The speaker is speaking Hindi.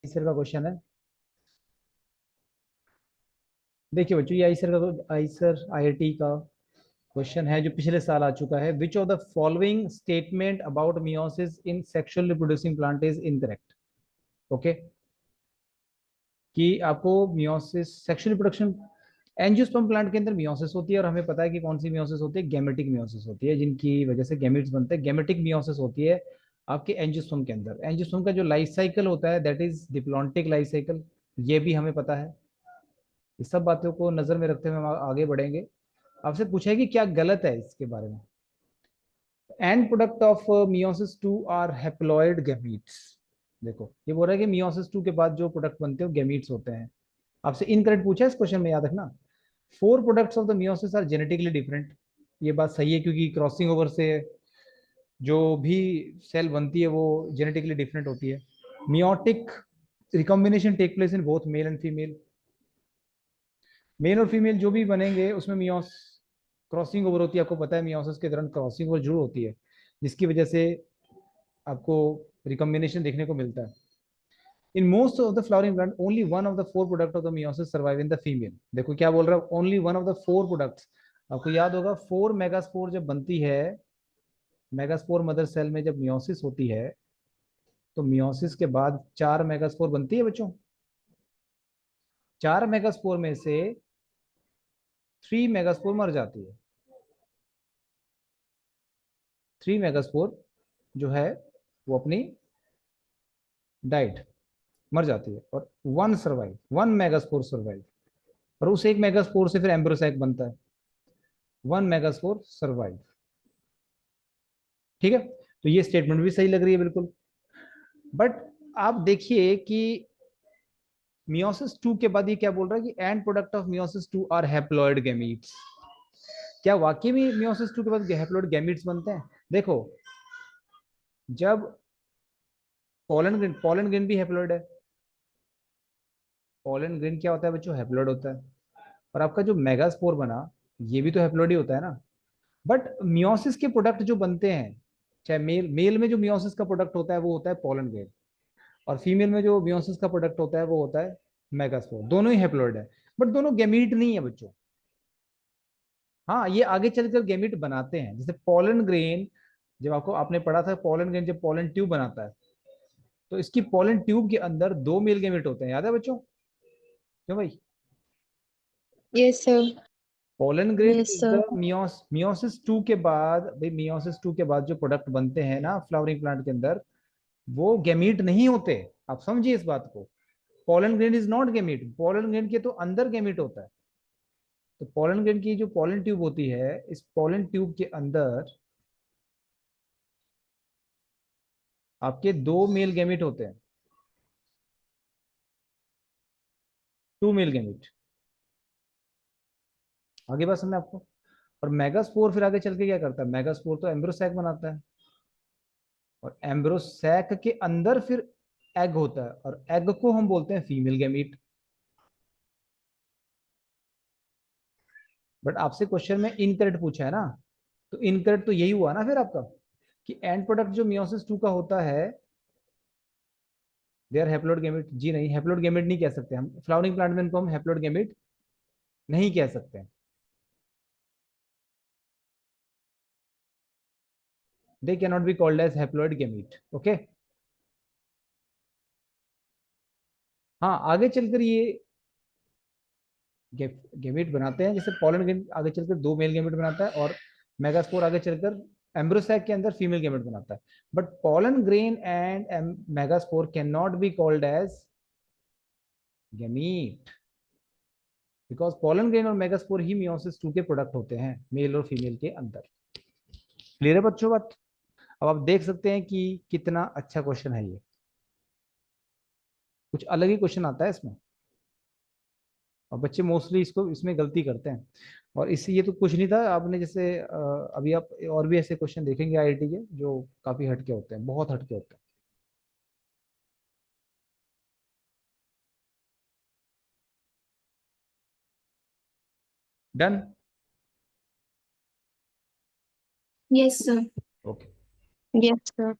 आईसर का क्वेश्चन है। देखिए बच्चों, ये आईसर आईआईटी का क्वेश्चन है जो पिछले साल आ चुका है। Which of the following statement about meiosis in sexual reproducing plant is incorrect. Okay, कि आपको meiosis sexual reproduction angiosperm plant के अंदर मियोसिस होती है, और हमें पता है कि कौन सी मियोसिस होती है, गैमेटिक मियोसिस होती है, जिनकी वजह से गैमेट्स बनते हैं। गैमेटिक मियोसिस होती है आपके एंजियोस्पर्म के अंदर। एंजियोस्पर्म का जो लाइफ साइकिल होता है that is diplontic life cycle, ये भी हमें पता है। इस सब बातों को नजर में रखते हुए हम आगे बढ़ेंगे। आपसे पूछा है कि क्या गलत है इसके बारे में। End product of meiosis two are haploid gametes. देखो ये बोल रहा है कि मियोसिस टू के बाद जो प्रोडक्ट बनते हैं वो गैमीट्स होते हैं। आपसे इनकरेक्ट पूछा है इस क्वेश्चन में, याद रखना। Four products of the meiosis are genetically different. ये बात सही है, क्योंकि क्रॉसिंग ओवर से जो भी सेल बनती है वो जेनेटिकली डिफरेंट होती है। Meiotic recombination take place in both male and female. Male और फीमेल जो भी बनेंगे उसमें मियोस क्रॉसिंग ओवर होती है। आपको पता है मियोसिस के दौरान क्रॉसिंग ओवर जरूर होती है, जिसकी वजह से आपको रिकॉम्बिनेशन देखने को मिलता है। In most of the flowering plant only one of the four product of the meiosis survive in the female. देखो क्या बोल रहा है, only one of the four products. आपको याद होगा फोर मेगास्पोर जब बनती है, मेगास्पोर मदर सेल में जब मियोसिस होती है तो मियोसिस के बाद चार मेगास्पोर बनती है बच्चों। चार मेगास्पोर में से थ्री मेगास्पोर मर जाती है। थ्री मेगास्पोर जो है वो अपनी डाइट मर जाती है, और one survive, one megaspore survive. और उस एक मेगास्पोर से फिर एम्ब्रोसैक बनता है। One megaspore survive. ठीक है, तो ये स्टेटमेंट भी सही लग रही है बिल्कुल। बट आप देखिए कि मियोसिस टू के बाद ये क्या बोल रहा है कि end product of meiosis two are haploid gametes. क्या वाकई में मियोसिस टू के बाद हैप्लॉइड गैमीट्स बनते हैं? देखो, जब पोलन ग्रेन भी हैप्लॉइड है। पोलन ग्रेन क्या होता है बच्चों? हैप्लॉइड होता है। और आपका जो मेगास्पोर बना, ये भी तो हैप्लॉइड ही होता है ना। बट मियोसिस के प्रोडक्ट जो बनते हैं, चाहे मेल में जो मियोसिस का प्रोडक्ट होता है वो होता है पोलन ग्रेन, और फीमेल में जो मियोसिस का प्रोडक्ट होता है वो होता है मेगास्पोर। दोनों ही हैप्लॉइड है, बट दोनों गैमीट नहीं है बच्चों। हाँ, ये आगे चलकर गैमीट बनाते हैं। जैसे पोलन ग्रेन, जब आपको आपने पढ़ा था, पोलन ग्रेन जब पोलन ट्यूब बनाता है तो इसकी पोलन ट्यूब के अंदर दो मेल गैमीट होते हैं, याद है बच्चों? क्यों भाई? Yes sir. Pollen grain yes is the sir. Meiosis two के बाद, भाई मियोसिस टू के बाद जो प्रोडक्ट बनते हैं ना फ्लावरिंग प्लांट के अंदर, वो गैमीट नहीं होते। आप समझिए इस बात को। Pollen grain is not gamete. Pollen grain के तो अंदर गैमीट होता है। तो पोलन ग्रेन की जो पोलन ट्यूब होती है, इस पोलन ट्यूब के अंदर आपके दो मेल गैमीट होते हैं, टू मेल गैमीट। आगे बात समझ आपको। और मेगास्पोर फिर आगे चल के क्या करता है? मेगास्पोर तो एम्ब्रोसैक बनाता है, और एम्ब्रोसैक के अंदर फिर एग होता है, और एग को हम बोलते हैं फीमेल गैमीट। बट आपसे क्वेश्चन में इनकरेक्ट पूछा है ना, तो इनकरेक्ट तो यही हुआ ना फिर आपका, कि एंड प्रोडक्ट जो मियोसिस टू का होता है दे आर हैप्लॉइड गैमेट। जी नहीं, हैप्लॉइड गैमेट नहीं कह सकते हम फ्लावरिंग प्लांट में, इनको हम हैप्लॉइड गैमेट नहीं कह सकते। They can not be called as haploid gamete. Okay, हाँ आगे चलकर ये गैमेट बनाते हैं। जैसे पोलन ग्रेन आगे चलकर दो मेल गैमेट बनाता है, और मेगास्पोर आगे चलकर एम्ब्रोसैक के अंदर फीमेल गैमेट बनाता है। But pollen grain and megaspore can not be called as gamete, because pollen grain और मेगास्पोर ही मियोसिस टू के प्रोडक्ट होते हैं, मेल और फीमेल के अंदर। क्लियर है बच्चों बात? अब आप देख सकते हैं कि कितना अच्छा क्वेश्चन है ये। कुछ अलग ही क्वेश्चन आता है इसमें, और बच्चे मोस्टली इसको इसमें गलती करते हैं। और इससे ये तो कुछ नहीं था आपने, जैसे अभी आप और भी ऐसे क्वेश्चन देखेंगे आईआईटी के जो काफी हटके होते हैं, बहुत हटके होते हैं। Done. Yes sir. Okay. Yes sir.